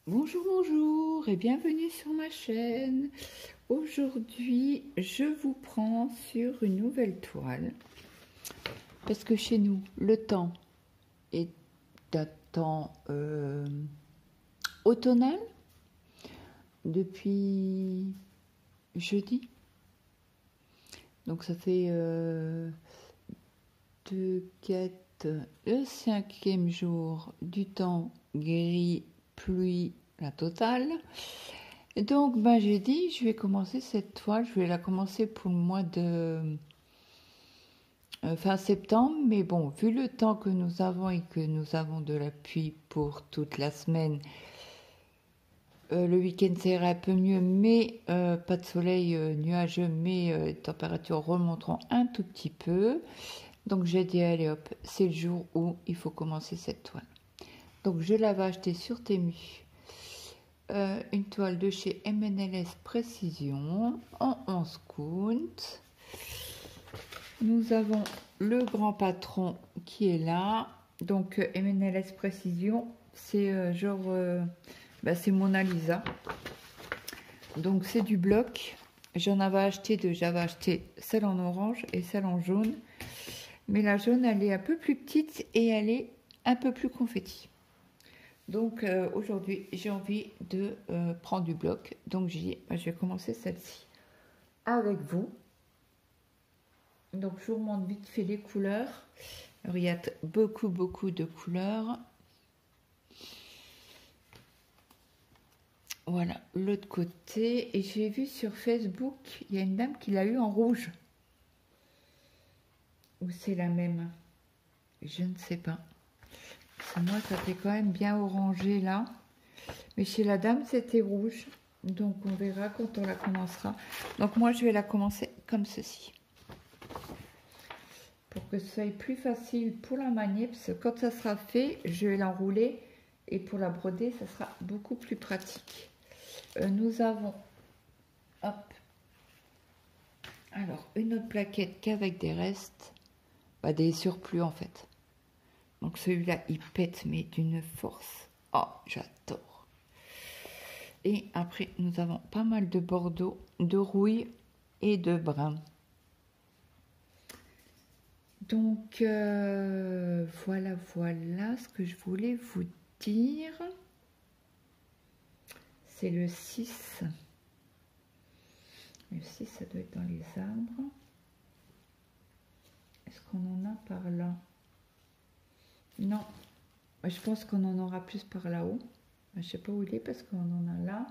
Bonjour, bonjour et bienvenue sur ma chaîne. Aujourd'hui, je vous prends sur une nouvelle toile parce que chez nous, le temps est un temps automnal depuis jeudi. Donc ça fait 4, le 5e jour du temps gris, pluie, la totale. Donc, j'ai dit, je vais commencer cette toile. Je vais la commencer pour le mois de fin septembre. Mais bon, vu le temps que nous avons et que nous avons de la pluie pour toute la semaine, le week-end ça ira un peu mieux, mais pas de soleil nuageux, mais les températures remonteront un tout petit peu. Donc, j'ai dit, allez hop, c'est le jour où il faut commencer cette toile. Donc, je l'avais achetée sur Temu. Une toile de chez MNLS Précision en 11 counts. Nous avons le grand patron qui est là. Donc MNLS Précision, c'est c'est Mona Lisa. Donc c'est du bloc. J'en avais acheté deux. J'avais acheté celle en orange et celle en jaune. Mais la jaune, elle est un peu plus petite et elle est un peu plus confetti. Donc aujourd'hui, j'ai envie de prendre du bloc. Donc j'ai dit, je vais commencer celle-ci avec vous. Donc je vous remontre vite fait les couleurs. Alors il y a beaucoup de couleurs. Voilà, l'autre côté. Et j'ai vu sur Facebook, il y a une dame qui l'a eu en rouge. Ou c'est la même? Je ne sais pas. Moi, ça fait quand même bien orangé là. Mais chez la dame, c'était rouge. Donc, on verra quand on la commencera. Donc, moi, je vais la commencer comme ceci. Pour que ce soit plus facile pour la manier. Parce que quand ça sera fait, je vais l'enrouler. Et pour la broder, ça sera beaucoup plus pratique. Nous avons... Hop. Alors, une autre plaquette qu'avec des restes. Des surplus, en fait. Donc, celui-là, il pète, mais d'une force. Oh, j'adore. Et après, nous avons pas mal de bordeaux, de rouille et de brun. Donc, voilà ce que je voulais vous dire. C'est le 6. Le 6, ça doit être dans les arbres. Est-ce qu'on en a par là? Non. Je pense qu'on en aura plus par là-haut. Je ne sais pas où il est parce qu'on en a là.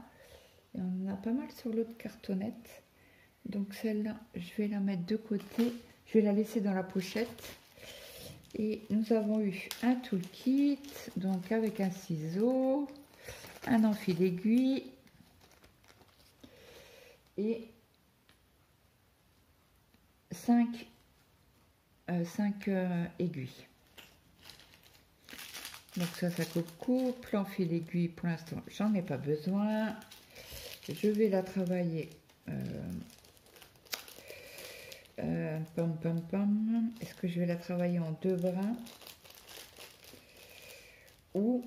Et on en a pas mal sur l'autre cartonnette. Donc celle-là, je vais la mettre de côté. Je vais la laisser dans la pochette. Et nous avons eu un toolkit, donc avec un ciseau, un enfil aiguille et 5 aiguilles. Donc ça coupe. L'enfil aiguille, pour l'instant, j'en ai pas besoin. Je vais la travailler. Est-ce que je vais la travailler en 2 brins ou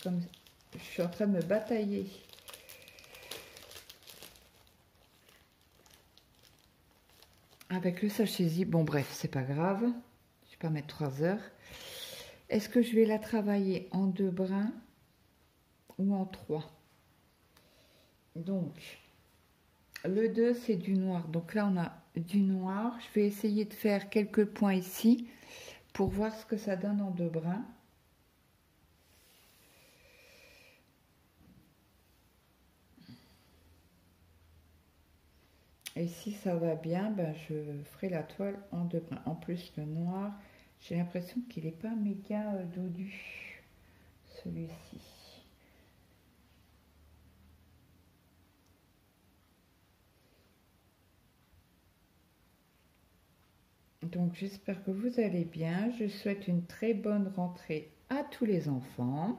comme je suis en train de me batailler avec le sachet-ci. Bon bref, c'est pas grave, je vais pas mettre 3 heures. Est-ce que je vais la travailler en 2 brins ou en 3? Donc le 2 c'est du noir, donc là on a du noir. Je vais essayer de faire quelques points ici pour voir ce que ça donne en 2 brins. Et si ça va bien, je ferai la toile en 2 brins. En plus, le noir, j'ai l'impression qu'il n'est pas méga dodu, celui-ci. Donc, j'espère que vous allez bien. Je souhaite une très bonne rentrée à tous les enfants.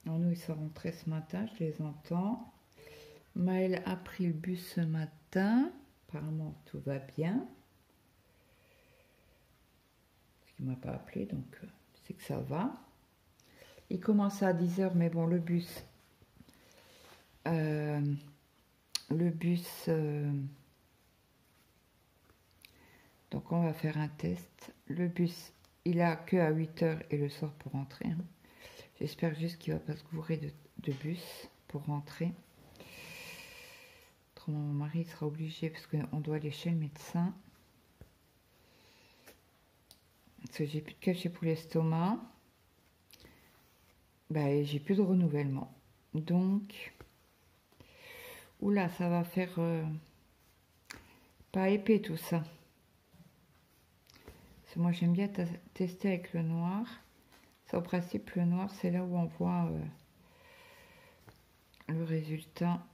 Alors, nous, ils sont rentrés ce matin, je les entends. Maëlle a pris le bus ce matin. Apparemment, tout va bien. qu'il ne m'a pas appelé, donc c'est que ça va. Il commence à 10 h, mais bon, le bus, donc on va faire un test. Le bus, il a que à 8 h et le soir pour rentrer. Hein. J'espère juste qu'il ne va pas se gourer de bus pour rentrer. Autrement, mon mari sera obligé parce qu'on doit aller chez le médecin. Parce que j'ai plus de cachet pour l'estomac. Ben, j'ai plus de renouvellement. Donc, oula, ça va faire pas épais tout ça. Parce que moi, j'aime bien tester avec le noir. Ça, au principe, le noir, c'est là où on voit le résultat.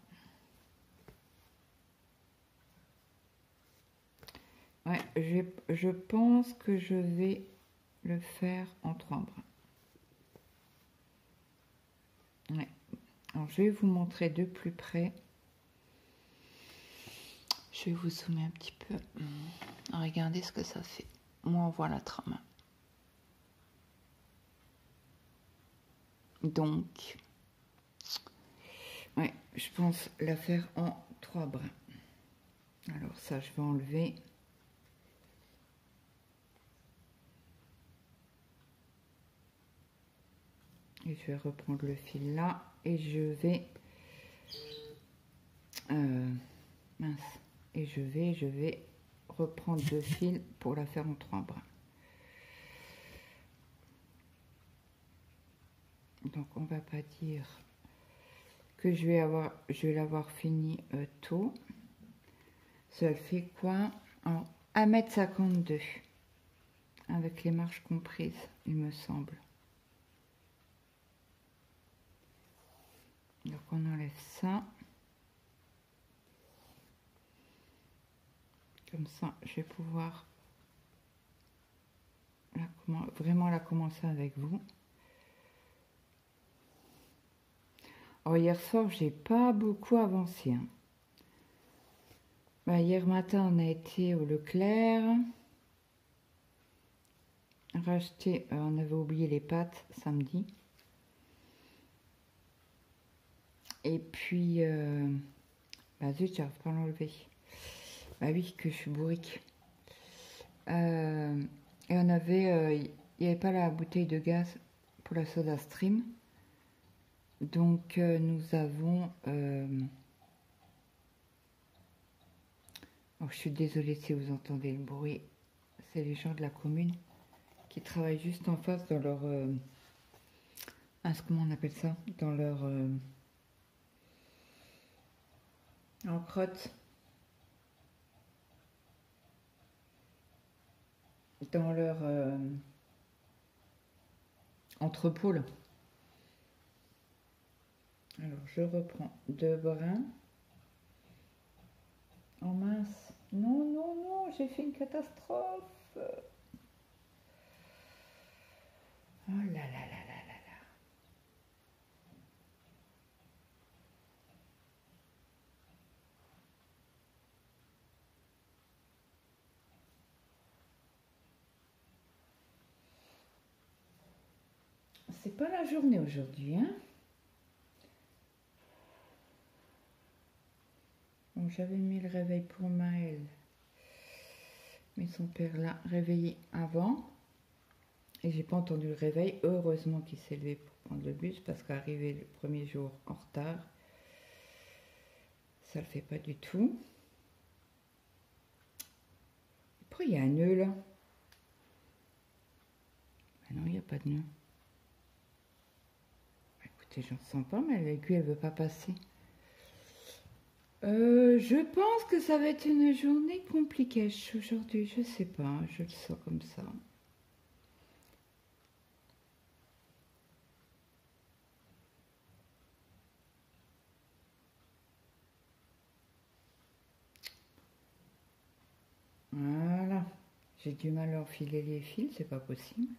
Ouais, je pense que je vais le faire en 3 brins. Ouais. Alors, je vais vous montrer de plus près. Je vais vous zoomer un petit peu. Regardez ce que ça fait. Moi, on voit la trame. Donc, ouais, je pense la faire en 3 brins. Alors ça, je vais enlever. Et je vais reprendre le fil là. Et je vais... mince. Et je vais reprendre 2 fils pour la faire en 3 brins. Donc on va pas dire que je vais l'avoir fini tôt. Ça fait quoi? En 1,52 m avec les marches comprises, il me semble. Donc on enlève ça. Comme ça, je vais pouvoir vraiment la commencer avec vous. Alors hier soir, j'ai pas beaucoup avancé. Hein. Bah, hier matin, on a été au Leclerc. Racheter, on avait oublié les pâtes samedi. Et puis, bah zut, j'arrive pas à l'enlever. Bah oui, que je suis bourrique. Et on avait, il n'y avait pas la bouteille de gaz pour la soda stream. Donc, nous avons... Oh, je suis désolée si vous entendez le bruit. C'est les gens de la commune qui travaillent juste en face dans leur... comment on appelle ça? Dans leur... en crotte. Dans leur entrepôt. Là. Alors, je reprends 2 brins. Oh mince. Non, non, non, j'ai fait une catastrophe. Oh là là là là là là. C'est pas la journée aujourd'hui, hein. Bon, j'avais mis le réveil pour Maël. Mais son père l'a réveillé avant. Et j'ai pas entendu le réveil. Heureusement qu'il s'est levé pour prendre le bus. Parce qu'arriver le premier jour en retard, ça le fait pas du tout. Pourquoi il y a un nœud là? Ben non, il n'y a pas de nœud. Écoutez, j'en sens pas, mais l'aiguille elle veut pas passer. Je pense que ça va être une journée compliquée aujourd'hui, je sais pas, je le sens comme ça. Voilà, j'ai du mal à enfiler les fils, c'est pas possible.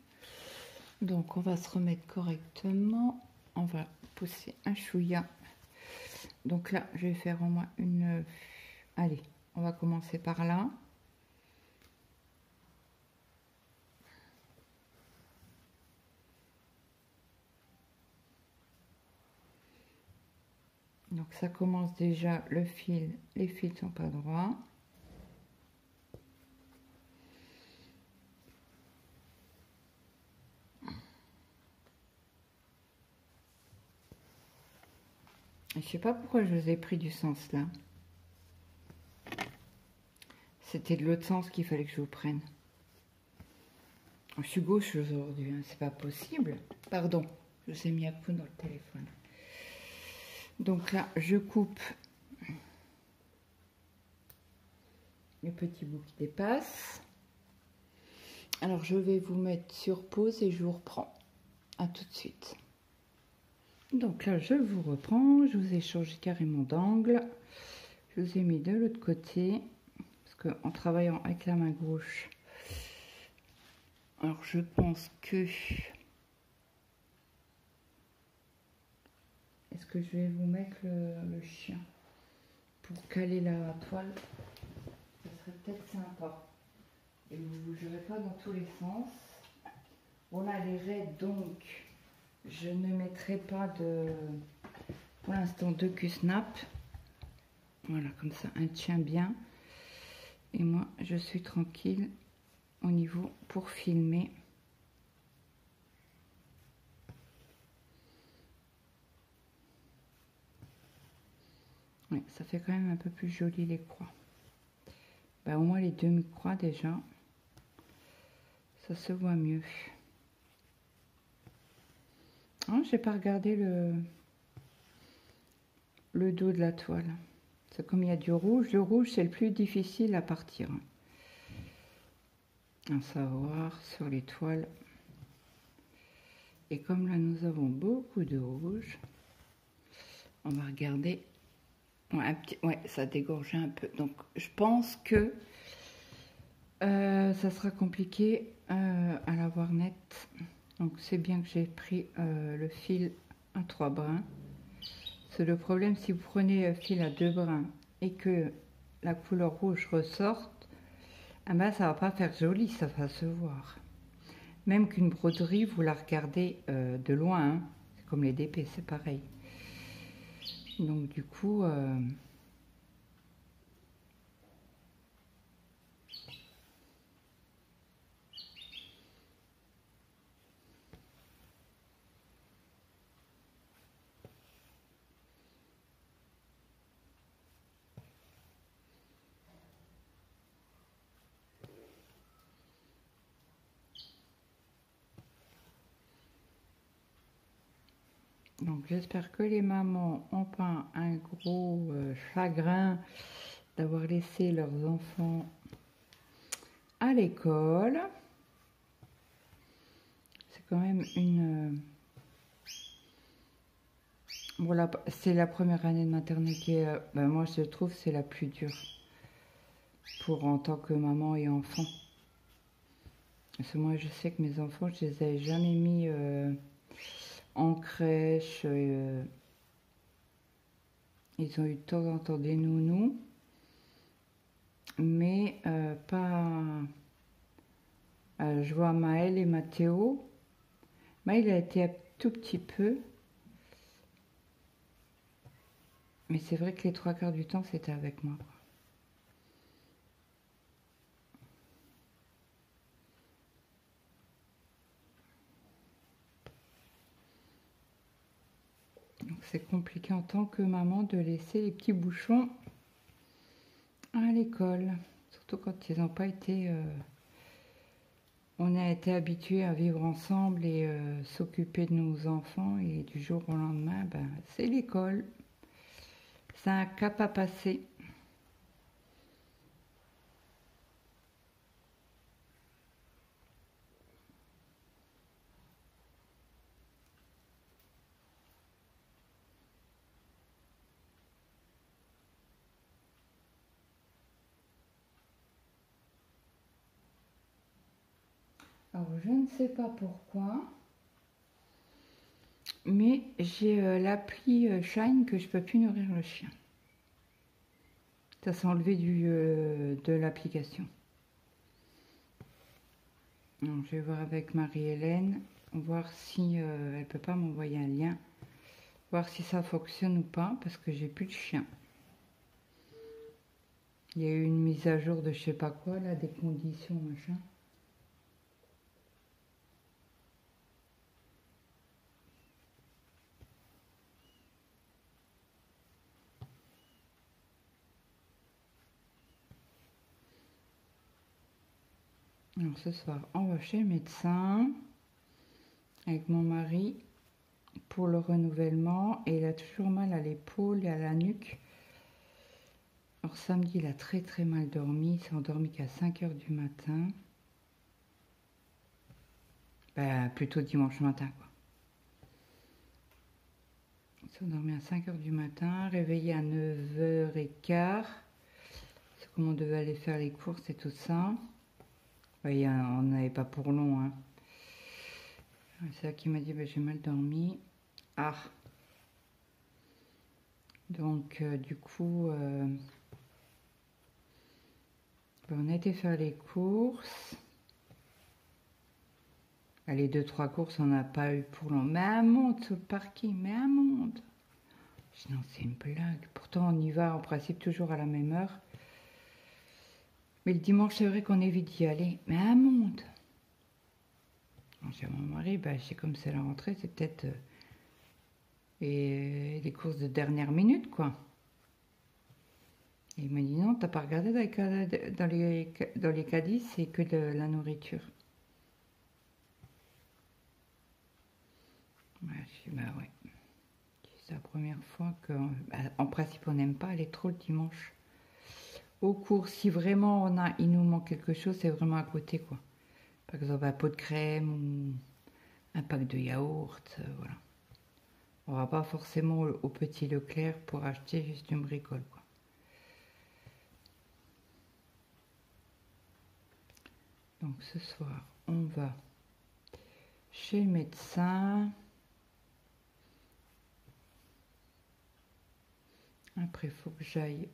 Donc on va se remettre correctement, on va pousser un chouïa. Donc là, je vais faire au moins une... Allez, on va commencer par là. Donc ça commence déjà, le fil, les fils sont pas droits. Je sais pas pourquoi je vous ai pris du sens là. C'était de l'autre sens qu'il fallait que je vous prenne. Je suis gauche aujourd'hui, hein, c'est pas possible. Pardon, je vous ai mis à coup dans le téléphone. Donc là, je coupe le petit bout qui dépasse. Alors je vais vous mettre sur pause et je vous reprends. À tout de suite. Donc là, je vous reprends. Je vous ai changé carrément d'angle. Je vous ai mis de l'autre côté. Parce qu'en travaillant avec la main gauche, alors je pense que... Est-ce que je vais vous mettre le chien pour caler la toile? Ça serait peut-être sympa. Et vous ne bougerez pas dans tous les sens. Bon là, les raies, donc, je ne mettrai pas pour l'instant de Q-snap. Voilà, comme ça, un tient bien. Et moi, je suis tranquille au niveau pour filmer. Ouais, ça fait quand même un peu plus joli les croix. Ben, au moins les demi-croix déjà. Ça se voit mieux. Oh, j'ai pas regardé le dos de la toile. C'est comme il y a du rouge. Le rouge, c'est le plus difficile à partir. À savoir sur les toiles. Et comme là, nous avons beaucoup de rouge, on va regarder. Ouais, ça dégorge un peu. Donc, je pense que ça sera compliqué à la voir nette. Donc, c'est bien que j'ai pris le fil à 3 brins. C'est le problème, si vous prenez le fil à 2 brins et que la couleur rouge ressorte, ah ben, ça va pas faire joli, ça va se voir. Même qu'une broderie, vous la regardez de loin, hein. C'est comme les DP, c'est pareil. Donc du coup, donc j'espère que les mamans ont pas un gros chagrin d'avoir laissé leurs enfants à l'école. C'est quand même une... Voilà, c'est la première année de maternelle qui est... ben moi, je trouve c'est la plus dure pour en tant que maman et enfant. Parce que moi, je sais que mes enfants, je les ai jamais mis en crèche. Ils ont eu de temps en temps des nounous, mais pas... je vois Maël et Mathéo. Maël a été un tout petit peu. Mais c'est vrai que les 3/4 du temps, c'était avec moi. Donc c'est compliqué en tant que maman de laisser les petits bouchons à l'école. Surtout quand ils n'ont pas été... on a été habitués à vivre ensemble et s'occuper de nos enfants. Et du jour au lendemain, ben, c'est l'école. C'est un cap à passer. Alors, je ne sais pas pourquoi, mais j'ai l'appli Shine que je peux plus nourrir le chien. Ça s'est enlevé de l'application. Donc, je vais voir avec Marie-Hélène, voir si elle peut pas m'envoyer un lien voir si ça fonctionne ou pas, parce que j'ai plus de chien. Il y a eu une mise à jour de je sais pas quoi, là, des conditions, machin. Alors ce soir, on va chez le médecin avec mon mari pour le renouvellement et il a toujours mal à l'épaule et à la nuque. Alors samedi, il a très très mal dormi, il s'est endormi qu'à 5 h du matin. Bah, plutôt dimanche matin quoi. Il s'est endormi à 5 h du matin, réveillé à 9 h 15. C'est comme on devait aller faire les courses et tout ça. Oui, on n'avait pas pour long. Hein. C'est ça qui m'a dit, bah, j'ai mal dormi. Ah. Donc, du coup, on a été faire les courses. Les 2-3 courses, on n'a pas eu pour long. Mais un monde sur le parking, mais un monde. Je dis, non, c'est une blague. Pourtant, on y va en principe toujours à la même heure. Mais le dimanche, c'est vrai qu'on évite d'y aller. Mais un monde. J'ai mon mari, bah, c'est comme c'est la rentrée, c'est peut-être et les courses de dernière minute, quoi. Et il m'a dit non, t'as pas regardé dans les caddies, c'est que de la nourriture. Ouais, je dis, bah ouais. C'est la première fois que, bah, en principe, on n'aime pas aller trop le dimanche. Aux courses, si vraiment il nous manque quelque chose, c'est vraiment à côté, quoi. Par exemple, un pot de crème ou un pack de yaourt, voilà. On va pas forcément au petit Leclerc pour acheter juste une bricole, quoi. Donc ce soir, on va chez le médecin. Après, il faut que j'aille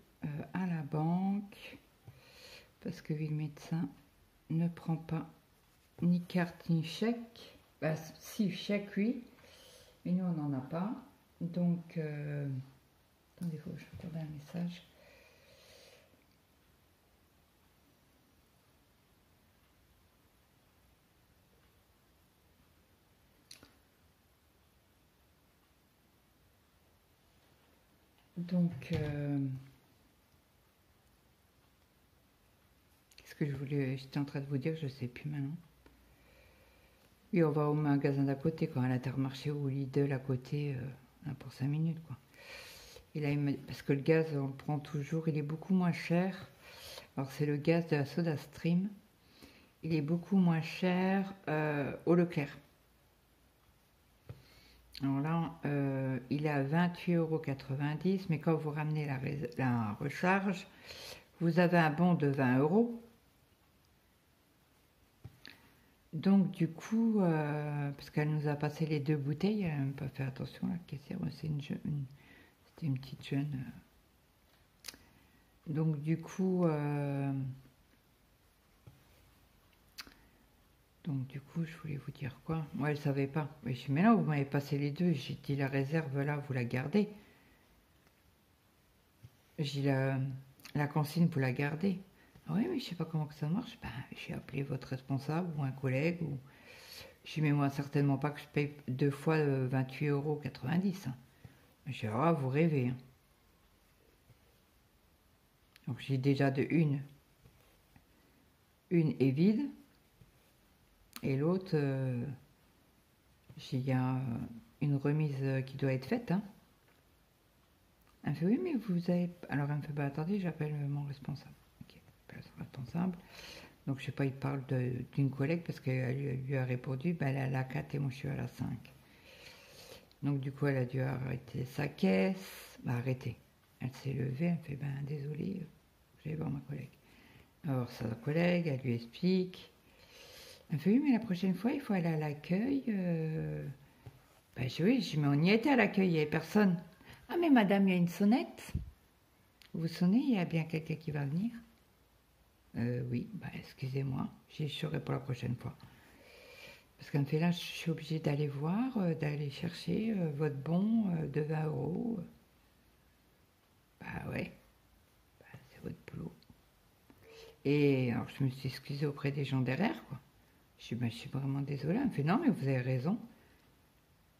à la banque parce que le médecin ne prend pas ni carte ni chèque. Bah, si, chèque, oui. Mais nous, on n'en a pas. Donc, attendez, il faut que je regarde un message. Donc, qu'est-ce que j'étais en train de vous dire, je ne sais plus maintenant. Oui, on va au magasin d'à côté, quoi, à l'Intermarché ou au Lidl à côté, pour 5 minutes, quoi. Et là, parce que le gaz, on le prend toujours, il est beaucoup moins cher. Alors, c'est le gaz de la SodaStream. Il est beaucoup moins cher au Leclerc. Alors là, il est à 28,90 €, mais quand vous ramenez la recharge, vous avez un bon de 20 €. Donc du coup, parce qu'elle nous a passé les 2 bouteilles, elle n'a même pas fait attention, la caissière, c'était une petite jeune. Donc du coup, je voulais vous dire quoi? Moi, elle ne savait pas. Mais je dis, mais non, vous m'avez passé les 2. J'ai dit, la réserve, là, vous la gardez. J'ai dit, la consigne, vous la gardez. Ah oui, mais je ne sais pas comment que ça marche. Ben, j'ai appelé votre responsable ou un collègue. Je dis, mais moi, certainement pas que je paye 2 fois 28,90 €. Je dis, ah, vous rêvez. Hein. Donc, j'ai déjà une est vide. Et l'autre, il y a une remise qui doit être faite. Hein. Elle me fait, oui, mais vous avez... Alors, elle me fait, bah, attendez, j'appelle mon responsable. Ok, j'appelle son responsable. Donc, je sais pas, il parle d'une collègue parce qu'elle lui a répondu, bah, elle est à la 4 et moi, je suis à la 5. Donc, du coup, elle a dû arrêter sa caisse. Bah, arrêter. Elle s'est levée, elle me fait, ben, désolée, je vais voir ma collègue. Alors, sa collègue, elle lui explique. Elle me fait, oui, mais la prochaine fois, il faut aller à l'accueil. Ben, oui, je dis, mais on y était à l'accueil, il n'y avait personne. Ah, mais madame, il y a une sonnette. Vous sonnez, il y a bien quelqu'un qui va venir. Oui, bah, excusez-moi, j'y serai pour la prochaine fois. Parce qu'elle me fait là, je suis obligée d'aller voir, d'aller chercher votre bon de 20 euros. Bah ouais, bah, c'est votre boulot. Et alors je me suis excusée auprès des gens derrière, quoi. Je suis vraiment désolée. Elle me fait non, mais vous avez raison.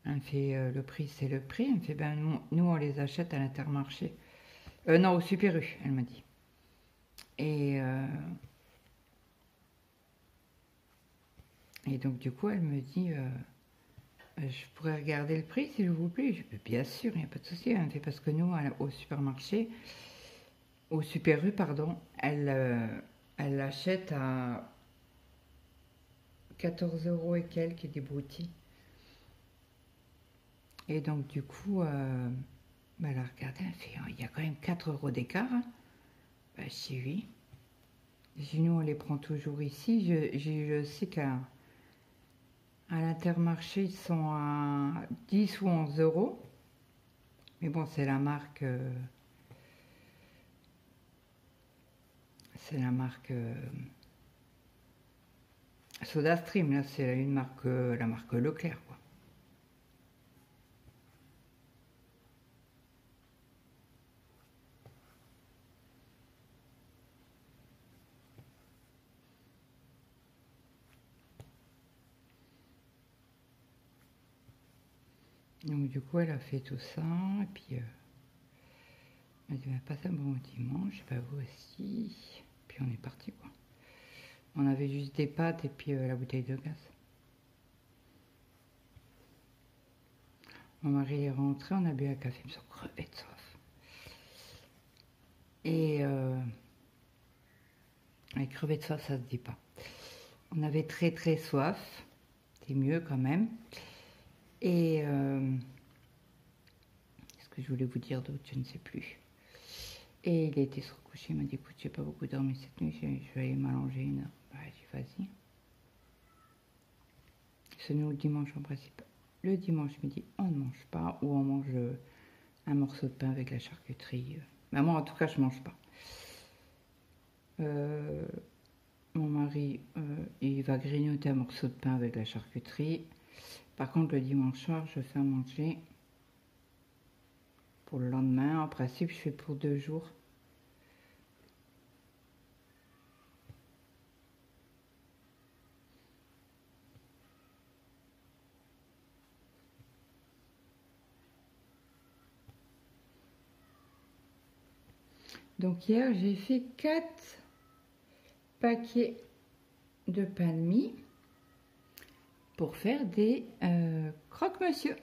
Elle me fait le prix, c'est le prix. Elle me fait ben nous on les achète à l'Intermarché. Non, au Super U, elle m'a dit. Et, euh, et donc du coup elle me dit je pourrais regarder le prix s'il vous plaît. Je dis bien sûr, il n'y a pas de souci. Elle me fait parce que nous au supermarché, au Super U, pardon, elle l'achète à 14 euros et quelques des broutilles. Et donc du coup, elle a regardé, elle fait il y a quand même 4 euros d'écart. Hein. Bah, je dis oui. Nous, on les prend toujours ici. Je sais qu'à l'Intermarché, ils sont à 10 ou 11 euros. Mais bon, c'est la marque. C'est la marque SodaStream. Là, c'est une marque, la marque Leclerc, quoi. Donc, du coup, elle a fait tout ça. Et puis, elle m'a dit passe un bon dimanche. Bah, vous aussi. Puis, on est parti, quoi. On avait juste des pâtes et puis la bouteille de gaz. Mon mari est rentré, on a bu un café, ils me sont crevés de soif. Et les crevés de soif, ça se dit pas. On avait très très soif, c'est mieux quand même. Et ce que je voulais vous dire d'autre, je ne sais plus. Et il était se recoucher, il m'a dit écoute, j'ai pas beaucoup dormi cette nuit, je vais aller m'allonger une heure. Bah, j'ai dit vas-y. C'est nous le dimanche en principe. Le dimanche midi, on ne mange pas ou on mange un morceau de pain avec la charcuterie. Mais moi, en tout cas, je ne mange pas. Mon mari, il va grignoter un morceau de pain avec la charcuterie. Par contre, le dimanche soir, je fais à manger pour le lendemain. En principe, je fais pour 2 jours. Donc hier, j'ai fait 4 paquets de pain de mie pour faire des croque-monsieur.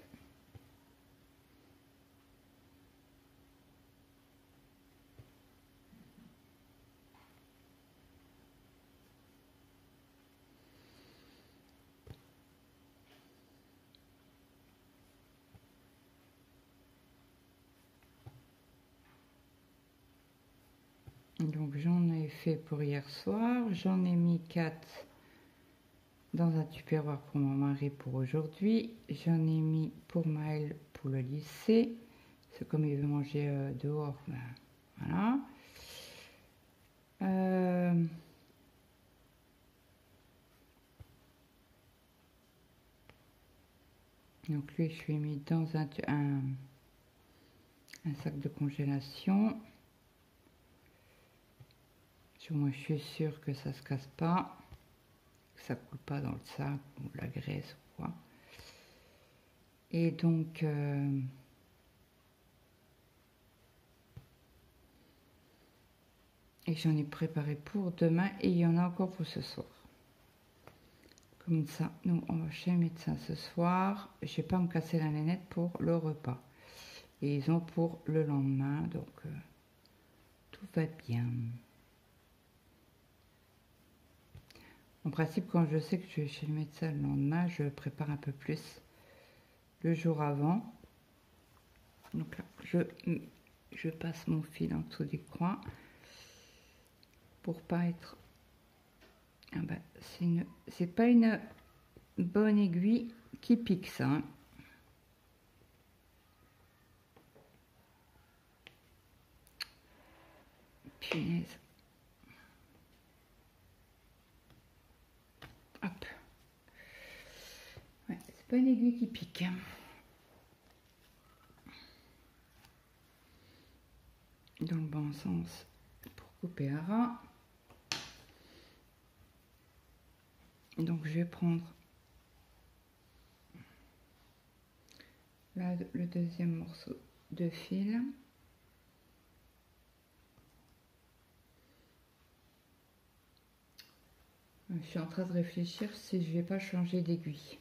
Donc j'en ai fait pour hier soir, j'en ai mis 4 dans un tupperware pour mon mari pour aujourd'hui, j'en ai mis pour Maël pour le lycée, c'est comme il veut manger dehors, ben, voilà. Donc lui je lui ai mis dans un sac de congélation. Moi je suis sûre que ça se casse pas, que ça coule pas dans le sac ou la graisse ou quoi. Et donc et j'en ai préparé pour demain et il y en a encore pour ce soir. Comme ça, nous on va chez le médecin ce soir. Je vais pas me casser la nénette pour le repas. Et ils ont pour le lendemain, donc tout va bien. En principe, quand je sais que je vais chez le médecin le lendemain, je prépare un peu plus le jour avant. Donc là, je passe mon fil en dessous des croix pour pas être... Ah ben, c'est pas une bonne aiguille qui pique ça. Hein. Punaise. Hop. C'est pas une aiguille qui pique. Dans le bon sens pour couper à ras. Donc je vais prendre là le deuxième morceau de fil. Je suis en train de réfléchir si je vais pas changer d'aiguille.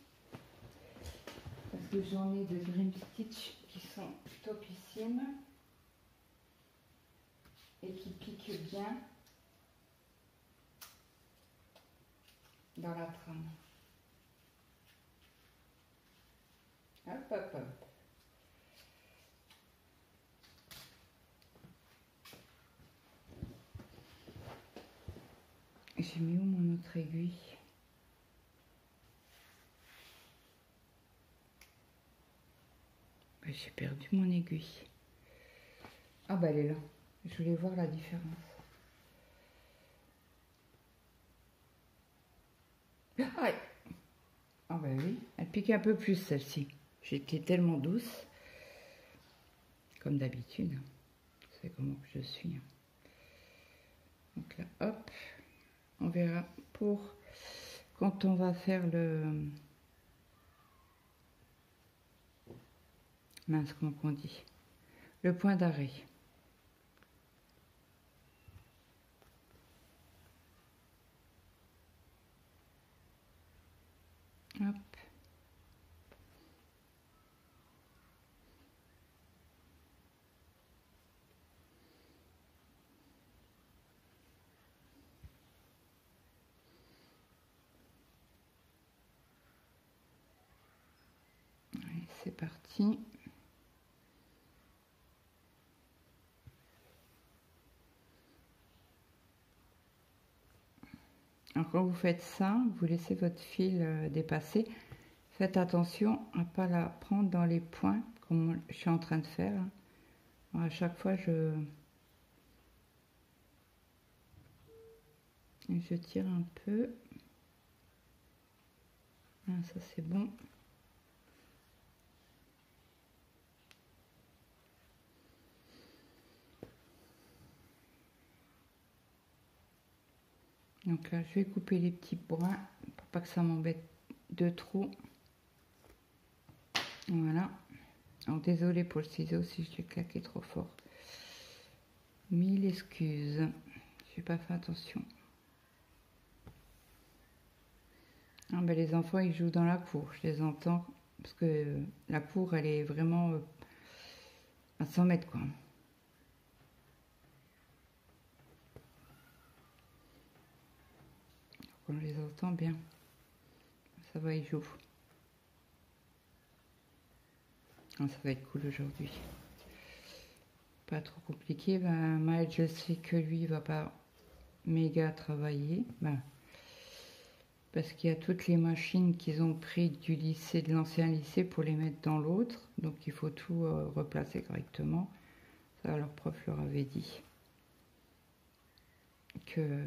Parce que j'en ai de Dream Stitch qui sont topissimes et qui piquent bien dans la trame. Hop, hop, hop. J'ai mis où mon autre aiguille? J'ai perdu mon aiguille. Ah bah elle est là. Je voulais voir la différence. Ah, ah bah oui, elle pique un peu plus celle-ci. J'étais tellement douce. Comme d'habitude. C'est comment que je suis. Donc là, hop. On verra pour quand on va faire le... Mince, comment qu'on dit? Le point d'arrêt. Hop. Allez, c'est parti. Alors quand vous faites ça, vous laissez votre fil dépasser. Faites attention à ne pas la prendre dans les points, comme je suis en train de faire. Alors, à chaque fois, je tire un peu. Ah, ça c'est bon. Donc là, je vais couper les petits brins pour pas que ça m'embête de trop. Voilà. Alors, désolé pour le ciseau si je l'ai claqué trop fort. Mille excuses. Je n'ai pas fait attention. Ah ben, les enfants, ils jouent dans la cour. Je les entends. Parce que la cour, elle est vraiment à 100 mètres, quoi. On les entend bien. Ça va, ils jouent. Ah, ça va être cool aujourd'hui. Pas trop compliqué. Ben, Maël, je sais que lui, il va pas méga travailler. Ben, parce qu'il y a toutes les machines qu'ils ont pris du lycée, de l'ancien lycée, pour les mettre dans l'autre. Donc, il faut tout replacer correctement. Ça, leur prof leur avait dit. Que...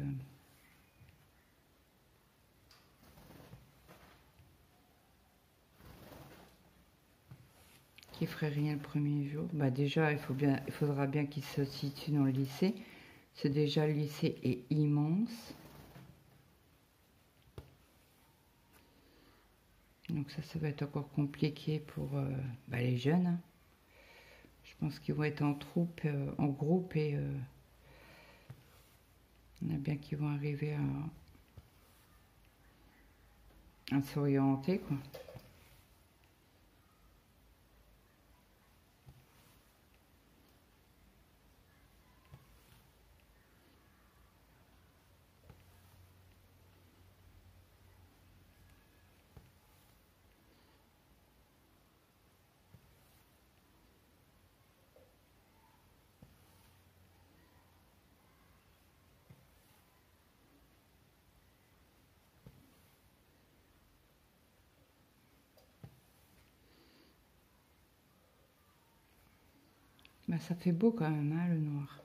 qui ferait rien le premier jour. Bah déjà, il faudra bien qu'il se situe dans le lycée. C'est déjà, le lycée est immense. Donc ça va être encore compliqué pour les jeunes. Hein. Je pense qu'ils vont être en troupe, en groupe, et on a bien qu'ils vont arriver à s'orienter, quoi. Bah, ça fait beau quand même, hein, le noir.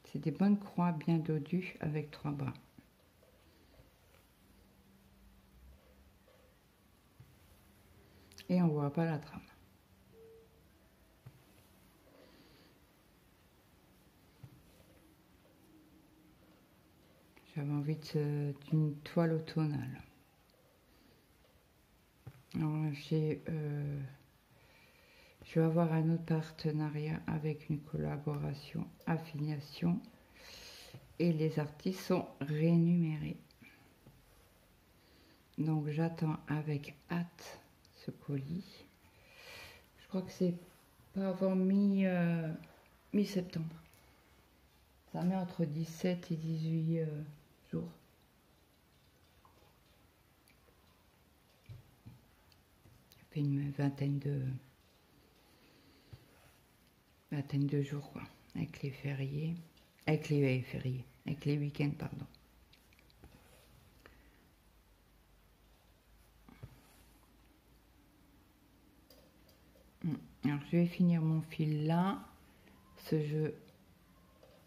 C'est des bonnes croix bien dodues avec 3 bras. et on voit pas la trame. J'avais envie d'une toile automnale. Alors, je vais avoir un autre partenariat avec une collaboration, affiliation, et les artistes sont rémunérés. Donc j'attends avec hâte ce colis. Je crois que c'est pas avant mi-septembre. Ça met entre 17 et 18 jours. Ça fait une vingtaine de jours, quoi, avec les fériés, avec les week-ends, pardon. Alors je vais finir mon fil là. Ce jeu,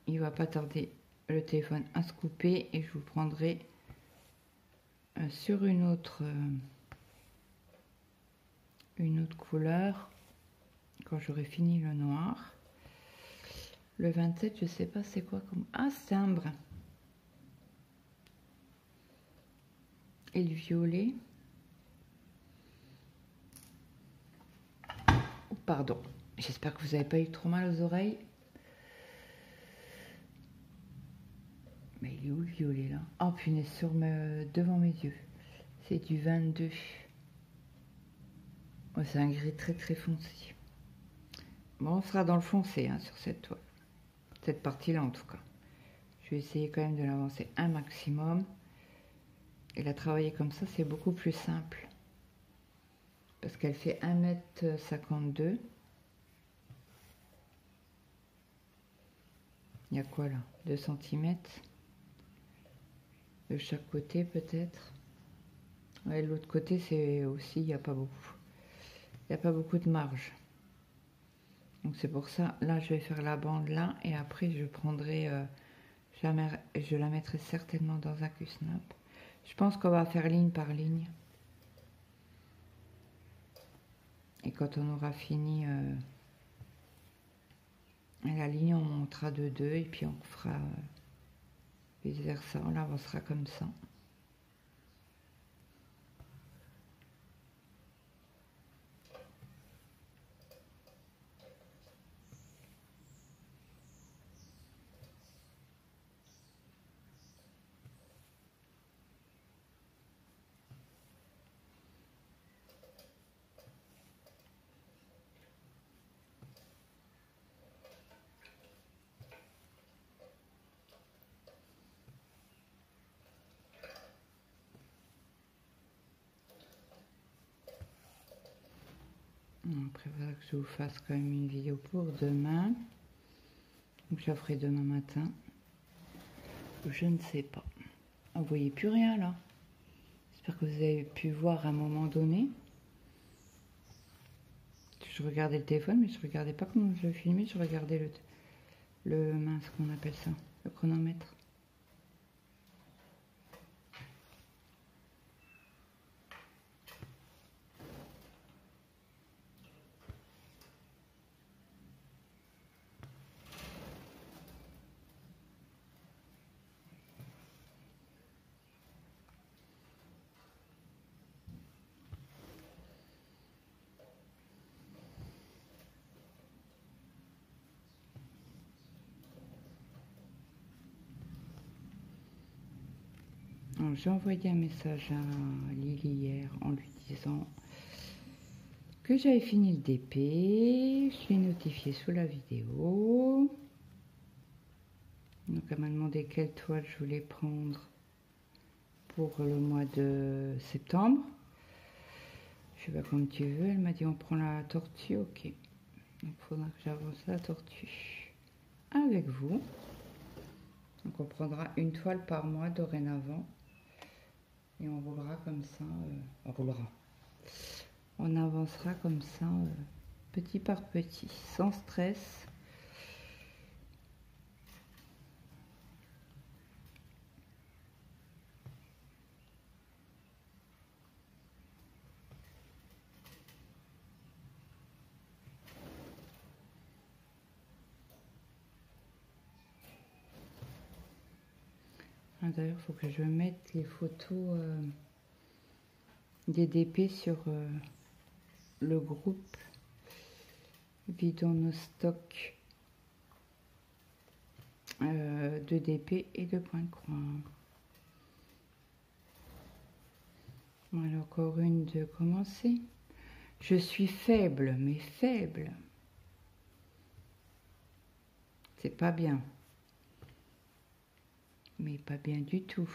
il va pas tarder le téléphone à se couper et je vous prendrai sur une autre couleur quand j'aurai fini le noir. Le 27, je sais pas c'est quoi comme... Ah, c'est un brun. Et le violet. Oh, pardon. J'espère que vous n'avez pas eu trop mal aux oreilles. Mais il est où le violet là? Oh punaise, devant mes yeux. C'est du 22. Oh, c'est un gris très très foncé. Bon, on sera dans le foncé hein, sur cette toile. Cette partie-là en tout cas. Je vais essayer quand même de l'avancer un maximum. Et la travailler comme ça, c'est beaucoup plus simple. Parce qu'elle fait 1,52 m. Il y a quoi là? 2 cm de chaque côté peut-être. Ouais, l'autre côté c'est aussi, il n'y a pas beaucoup. Il n'y a pas beaucoup de marge. Donc c'est pour ça, là je vais faire la bande là et après je prendrai, je la mettrai certainement dans un Q-snap. Je pense qu'on va faire ligne par ligne. Et quand on aura fini la ligne, on montera de 2 et puis on fera vice versa, on l'avancera comme ça. Après, il faudra que je vous fasse quand même une vidéo pour demain. Donc, je la ferai demain matin. Je ne sais pas. Vous voyez plus rien là. J'espère que vous avez pu voir à un moment donné. Je regardais le téléphone, mais je regardais pas comment je filmais. Je regardais le mince, qu'on appelle ça, le chronomètre. J'ai envoyé un message à Lily hier en lui disant que j'avais fini le DP. Je l'ai notifié sous la vidéo. Donc elle m'a demandé quelle toile je voulais prendre pour le mois de septembre. Je sais pas comme tu veux. Elle m'a dit on prend la tortue, ok. Donc il faudra que j'avance la tortue avec vous. Donc on prendra une toile par mois dorénavant. Et on roulera comme ça, on avancera comme ça, petit par petit, sans stress. D'ailleurs, il faut que je mette les photos des DP sur le groupe. Vidons nos stocks de DP et de points de croix. Voilà, encore une de commencer. Je suis faible, mais faible. C'est pas bien. Mais pas bien du tout.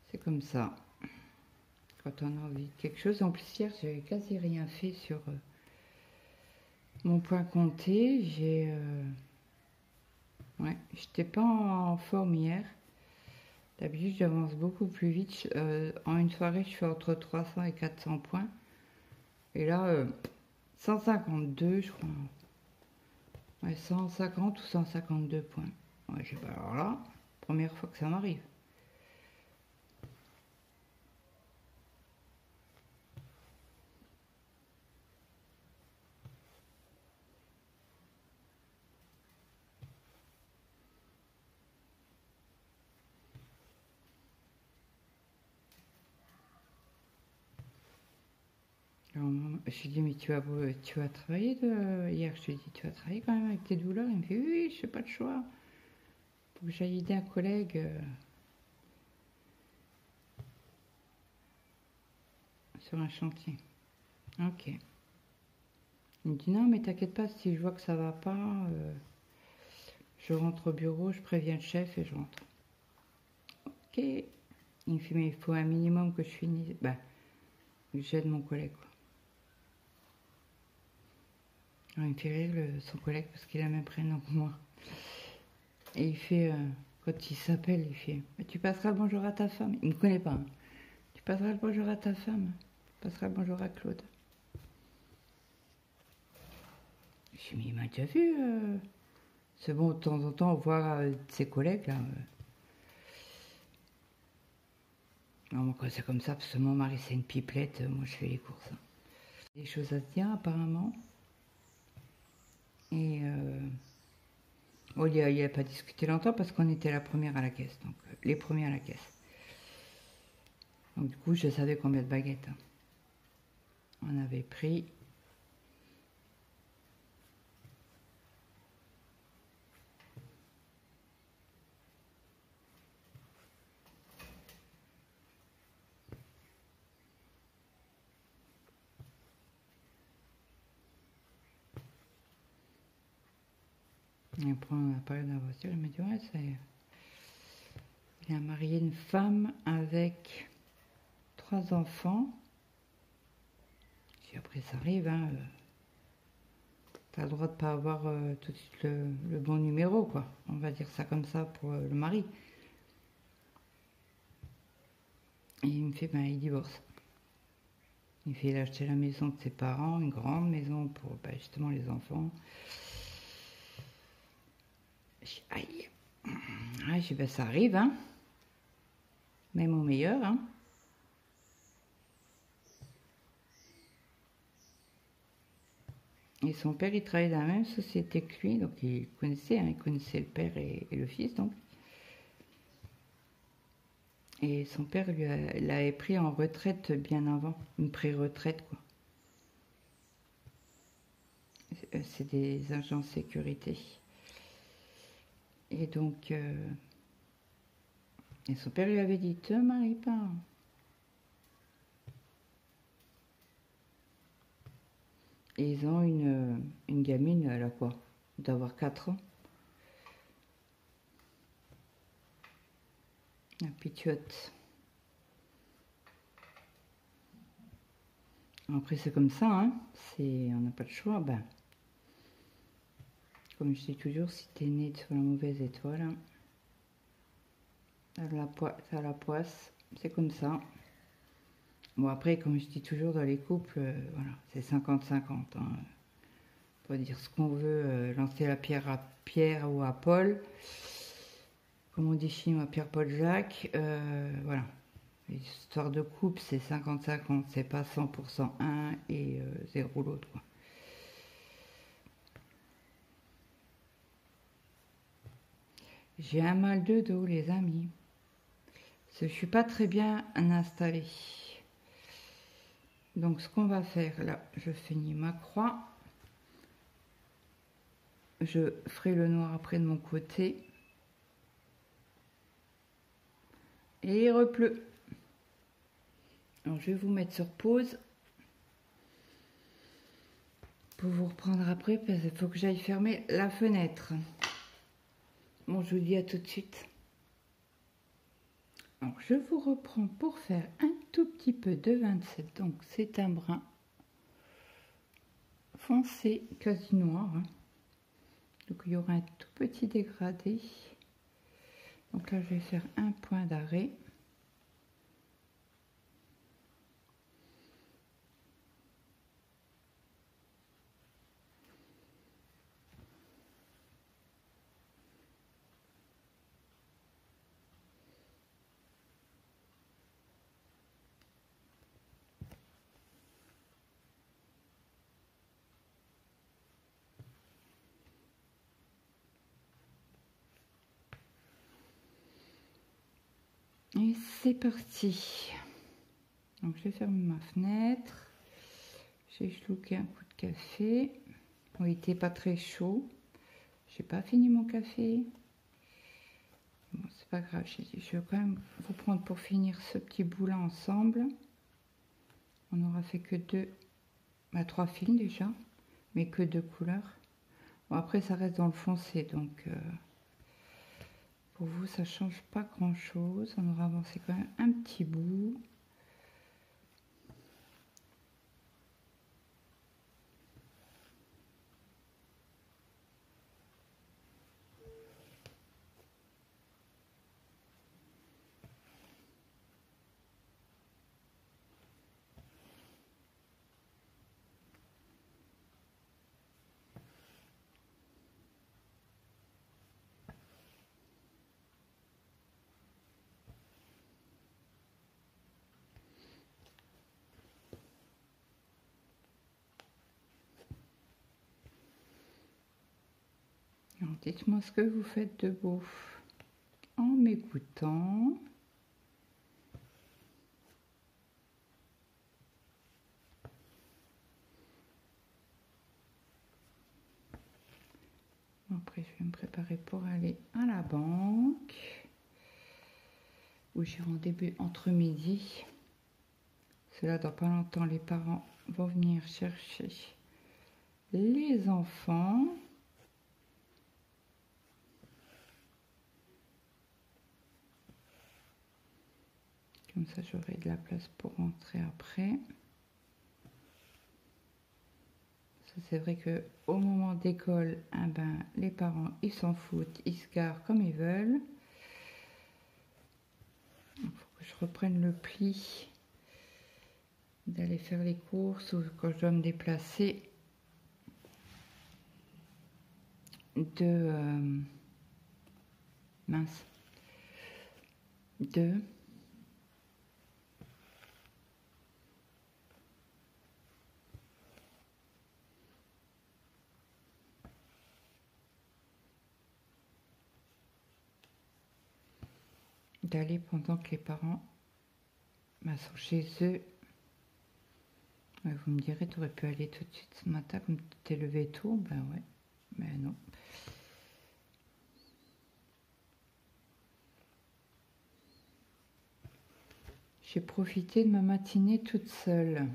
C'est comme ça. Quand on a envie de quelque chose. En plus, hier, j'avais quasi rien fait sur mon point compté. Ouais, j'étais pas en forme hier. D'habitude, j'avance beaucoup plus vite. En une soirée, je fais entre 300 et 400 points. Et là, 152, je crois. Ouais, 150 ou 152 points. Ouais, je sais pas. Alors là, première fois que ça m'arrive. Alors, je lui dis, mais tu vas travailler hier, je lui dis, tu vas travailler quand même avec tes douleurs. Il me fait, oui, je n'ai pas de choix. Faut que j'aille aider un collègue sur un chantier. Ok. Il me dit, non, mais t'inquiète pas, si je vois que ça va pas, je rentre au bureau, je préviens le chef et je rentre. Ok. Il me fait, mais il faut un minimum que je finisse. Bah, que j'aide mon collègue, quoi. Alors, il me fait rire, son collègue, parce qu'il a le même prénom que moi. Et il fait, quand il s'appelle, il fait, tu passeras le bonjour à ta femme. Il me connaît pas. Hein. Tu passeras le bonjour à ta femme. Tu passeras le bonjour à Claude. Je dis, mais il m'a déjà vu. C'est bon, de temps en temps, voir ses collègues, là. Non, moi, quand c'est comme ça, parce que mon mari, c'est une pipelette, moi, je fais les courses. Hein. Des choses à se dire, apparemment. Et bon, il n'a pas discuté longtemps parce qu'on était la première à la caisse. Donc, les premiers à la caisse. Donc, du coup, je savais combien de baguettes. Hein. On avait pris. Et après, on a parlé de la voiture. Il m'a dit, ouais, c'est. Il a marié une femme avec 3 enfants. Et après, ça arrive, hein. T'as le droit de pas avoir tout de suite le bon numéro, quoi. On va dire ça comme ça pour le mari. Et il me fait, ben, il divorce. Il fait, il a acheté la maison de ses parents, une grande maison pour ben, justement les enfants. Je dis, aïe. Ah, je dis, ben, ça arrive, hein. Même au meilleur, hein. Et son père, il travaillait dans la même société que lui, donc il connaissait, hein, il connaissait le père et le fils, donc. Et son père l'avait pris en retraite bien avant, une pré-retraite, quoi. C'est des agents de sécurité. Et donc, et son père lui avait dit, te marie pas. Et ils ont une gamine, elle a quoi? D'avoir 4 ans. La pitchotte. Après, c'est comme ça, hein. On n'a pas le choix. Ben, comme je dis toujours, si t'es né sur la mauvaise étoile, hein, t'as la poisse. C'est comme ça. Bon, après, comme je dis toujours dans les couples, voilà, c'est 50-50. Hein. On peut dire ce qu'on veut, lancer la pierre à Pierre ou à Paul. Comme on dit chez nous, à Pierre, Paul, Jacques. Voilà. L'histoire de couple, c'est 50-50. C'est pas 100% un et 0 l'autre, quoi. J'ai un mal de dos, les amis. Je suis pas très bien installée. Donc, ce qu'on va faire, là, je finis ma croix. Je ferai le noir après de mon côté. Et il repleut. Alors, je vais vous mettre sur pause. Pour vous reprendre après, parce qu'il faut que j'aille fermer la fenêtre. Bon, je vous dis à tout de suite. Alors, je vous reprends pour faire un tout petit peu de 27. Donc, c'est un brun foncé, quasi noir. Hein. Donc, il y aura un tout petit dégradé. Donc là, je vais faire un point d'arrêt. Et c'est parti. Donc je vais fermer ma fenêtre. J'ai chlouqué un coup de café. Bon, il n'était pas très chaud. J'ai pas fini mon café. Bon, c'est pas grave. Je vais quand même vous prendre pour finir ce petit bout là ensemble. On n'aura fait que trois fils déjà, mais que 2 couleurs. Bon, après ça reste dans le foncé, donc pour vous ça change pas grand chose. On aura avancé quand même un petit bout. Alors, dites-moi ce que vous faites de beau en m'écoutant. Après, je vais me préparer pour aller à la banque, où j'ai rendez-vous entre midi. Cela dans pas longtemps, les parents vont venir chercher les enfants. Comme ça, j'aurai de la place pour rentrer après. C'est vrai que au moment d'école, les parents, ils s'en foutent, ils se garent comme ils veulent. Il faut que je reprenne le pli d'aller faire les courses ou quand je dois me déplacer d'aller pendant que les parents sont chez eux. Ouais, vous me direz, tu aurais pu aller tout de suite ce matin comme tu t'es levé tôt. Ben ouais, mais non. J'ai profité de ma matinée toute seule.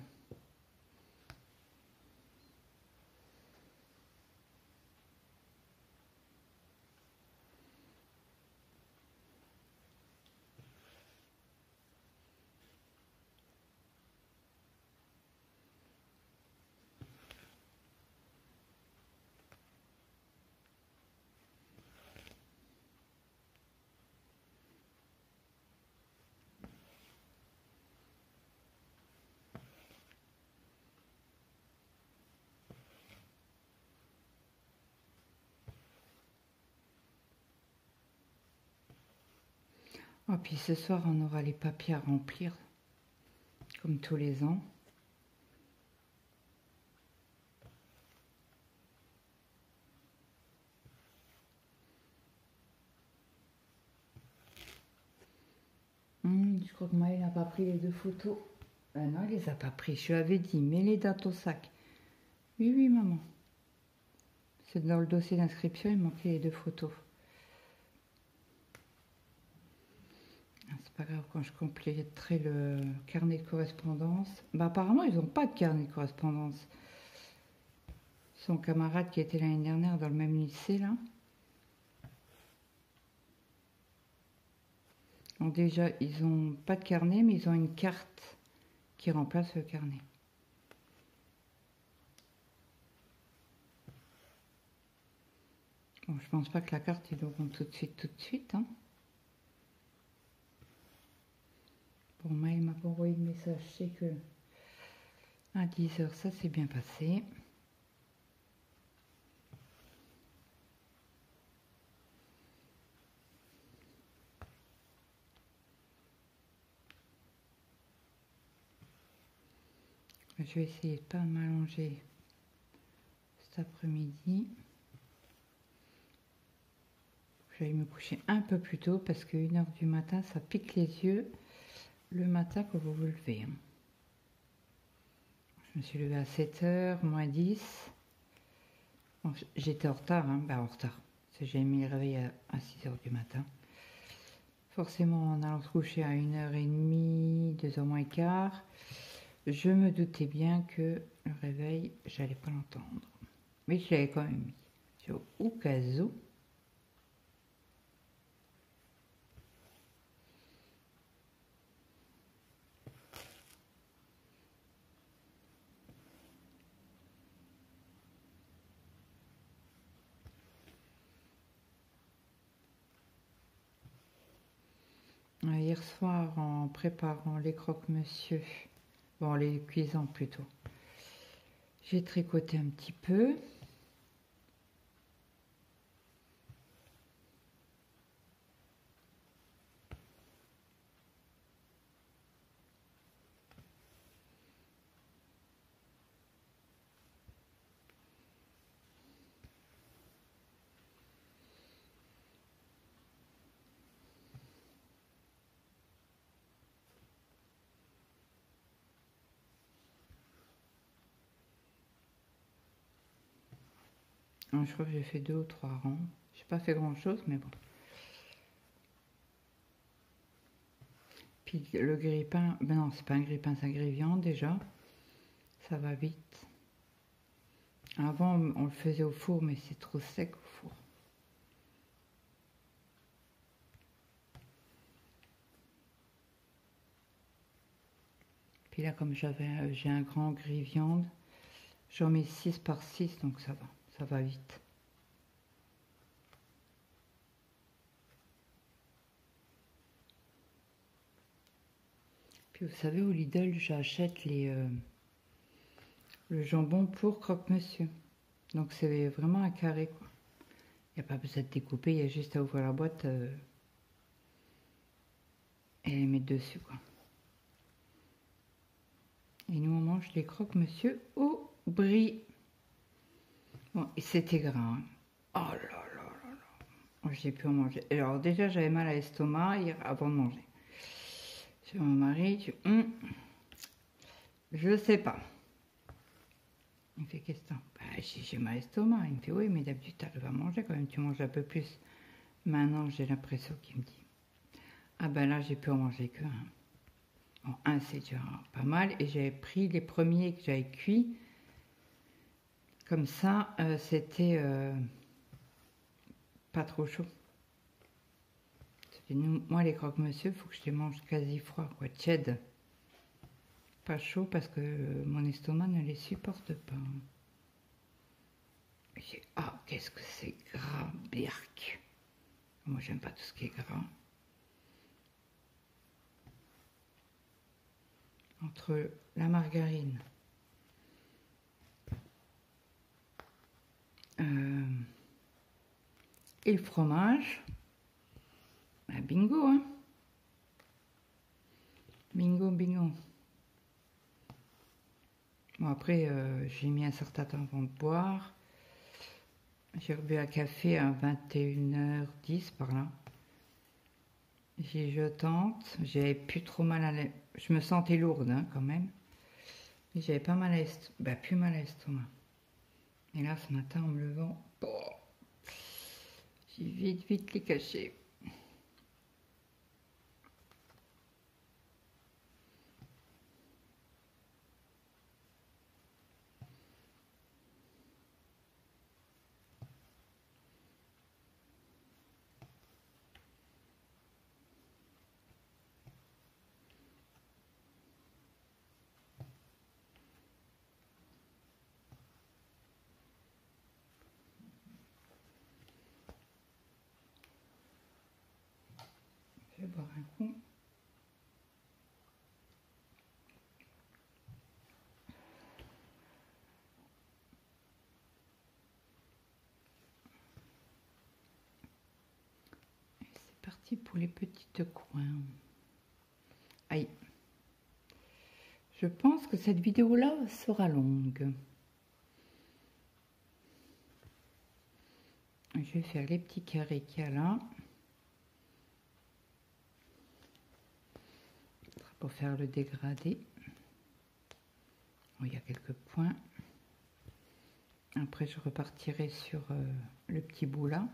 Oh, puis ce soir, on aura les papiers à remplir, comme tous les ans. Je crois que Maëlle n'a pas pris les 2 photos. Non, elle les a pas pris. Je lui avais dit, mets-les dans ton sac. Oui, oui, maman. C'est dans le dossier d'inscription, il manquait les 2 photos. C'est pas grave, quand je compléterai le carnet de correspondance. Bah, apparemment, ils n'ont pas de carnet de correspondance. Son camarade qui était l'année dernière dans le même lycée, là. Donc déjà, ils n'ont pas de carnet, mais ils ont une carte qui remplace le carnet. Bon, je pense pas que la carte, ils l'auront tout de suite, hein. Bon, moi, il m'a pas envoyé de message, je sais que à 10h, ça s'est bien passé. Je vais essayer de pas m'allonger cet après-midi. Je vais me coucher un peu plus tôt parce que 1h du matin, ça pique les yeux le matin quand vous vous levez. Je me suis levée à 7h, moins 10. Bon, j'étais en retard, hein, en retard. J'ai mis le réveil à 6h du matin. Forcément, en allant se coucher à 1h30, 2h moins quart, je me doutais bien que le réveil, j'allais pas l'entendre. Mais je l'avais quand même mis. Au cas où. Hier soir, en préparant les croque-monsieur, bon, les cuisants plutôt, j'ai tricoté un petit peu. Je crois que j'ai fait 2 ou 3 rangs. J'ai pas fait grand chose, mais bon. Puis le grille-pain, ben non, c'est pas un grille-pain, c'est un grille-viande déjà. Ça va vite. Avant, on le faisait au four, mais c'est trop sec au four. Puis là, comme j'ai un grand grille-viande, j'en mets 6 par 6, donc ça va vite. Puis vous savez, au Lidl, j'achète le jambon pour croque-monsieur. Donc c'est vraiment un carré, quoi. Il n'y a pas besoin de découper, il y a juste à ouvrir la boîte et les mettre dessus, quoi. Et nous, on mange les croque-monsieur au brie. Bon, et c'était gras, hein. Oh là là là là. J'ai pu en manger. Alors déjà, j'avais mal à l'estomac avant de manger. J'ai mon mari, je sais pas. Il me fait qu'est-ce que bah, j'ai mal à l'estomac. Il me fait oui, mais d'habitude, tu vas manger quand même, tu manges un peu plus. Maintenant, j'ai l'impression qu'il me dit ah ben là, j'ai pu en manger que un. Bon, un, c'est déjà pas mal. Et j'avais pris les premiers que j'avais cuits. Comme ça, c'était pas trop chaud. Moi, les croque-monsieur, il faut que je les mange quasi froids, quoi, tiède. Pas chaud parce que mon estomac ne les supporte pas. Ah, qu'est-ce que c'est gras, birk. Moi, j'aime pas tout ce qui est gras. Entre la margarine, et le fromage, bah, bingo, hein. Bingo, bingo. Bon, après, j'ai mis un certain temps avant de boire. J'ai rebu un café à 21h10 par là. Je tente. J'avais plus trop mal à l'estomac. Je me sentais lourde hein, quand même. Mais j'avais pas mal à l'estomac. Bah, plus mal à l'estomac. Et là, ce matin, en me levant, j'ai vite les cacher. Je vais boire un coup. C'est parti pour les petites coins. Aïe. Je pense que cette vidéo-là sera longue. Je vais faire les petits carrés qu'il y a là. Pour faire le dégradé. Oh, il y a quelques points. Après, je repartirai sur le petit bout là.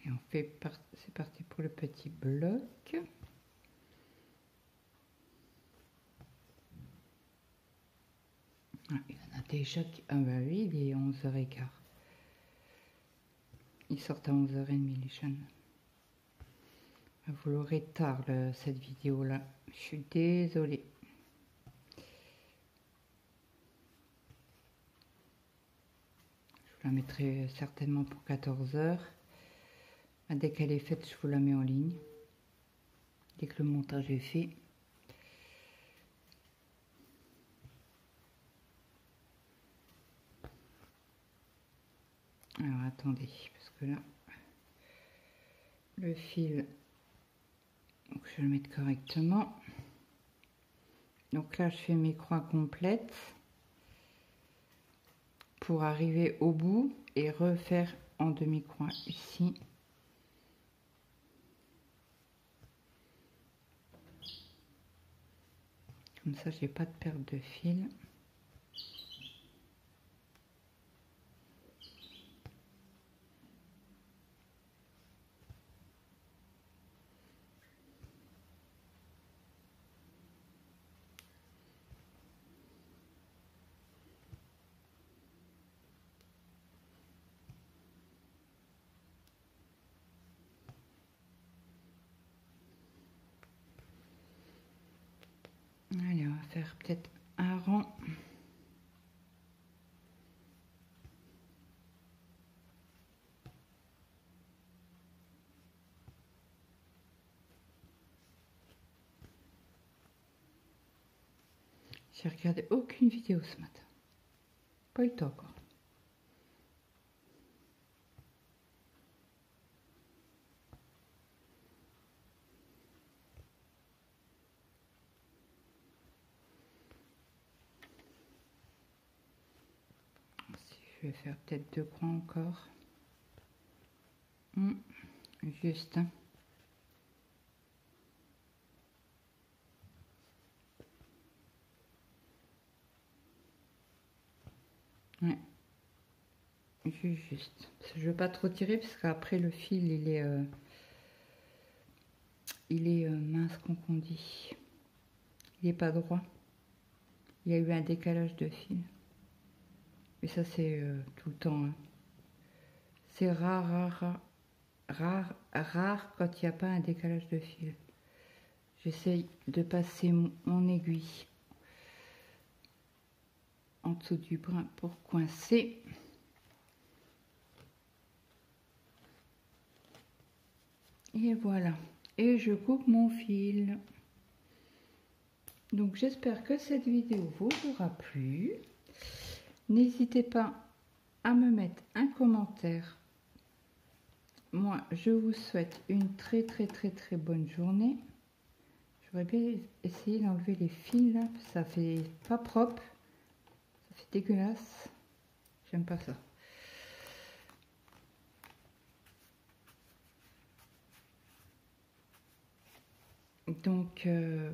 Et on fait c'est parti pour le petit bloc. Ah, il y en a déjà qui... Ah bah oui, il est 11h15. Ils sortent à 11h30 les jeunes. Vous l'aurez tard cette vidéo là. Je suis désolée. Je vous la mettrai certainement pour 14h. Dès qu'elle est faite, je vous la mets en ligne. Dès que le montage est fait. Alors attendez, parce que là, le fil, donc je vais le mettre correctement. Donc là, je fais mes croix complètes pour arriver au bout et refaire en demi-croix ici. Comme ça, j'ai pas de perte de fil. Allez, on va faire peut-être un rang. J'ai regardé aucune vidéo ce matin. Pas eu le temps encore. Je vais faire peut-être 2 croix encore. Juste. Ouais. Juste. Je ne veux pas trop tirer parce qu'après le fil il est mince qu'on dit. Il n'est pas droit. Il y a eu un décalage de fil. Et ça c'est tout le temps. Hein. C'est rare. rare quand il n'y a pas un décalage de fil. J'essaye de passer mon aiguille en dessous du brin pour coincer. Et voilà. Et je coupe mon fil. Donc j'espère que cette vidéo vous aura plu. N'hésitez pas à me mettre un commentaire. Moi, je vous souhaite une très bonne journée. J'aurais bien essayé d'enlever les fils là, ça fait pas propre, ça fait dégueulasse. J'aime pas ça. Donc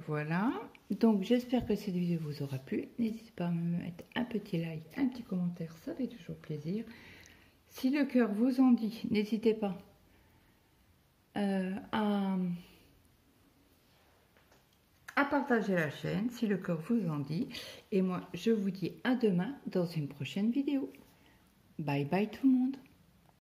voilà. Donc j'espère que cette vidéo vous aura plu. N'hésitez pas à me mettre un petit like, un petit commentaire, ça fait toujours plaisir. Si le cœur vous en dit, n'hésitez pas à partager la chaîne, si le cœur vous en dit. Et moi, je vous dis à demain dans une prochaine vidéo. Bye bye tout le monde.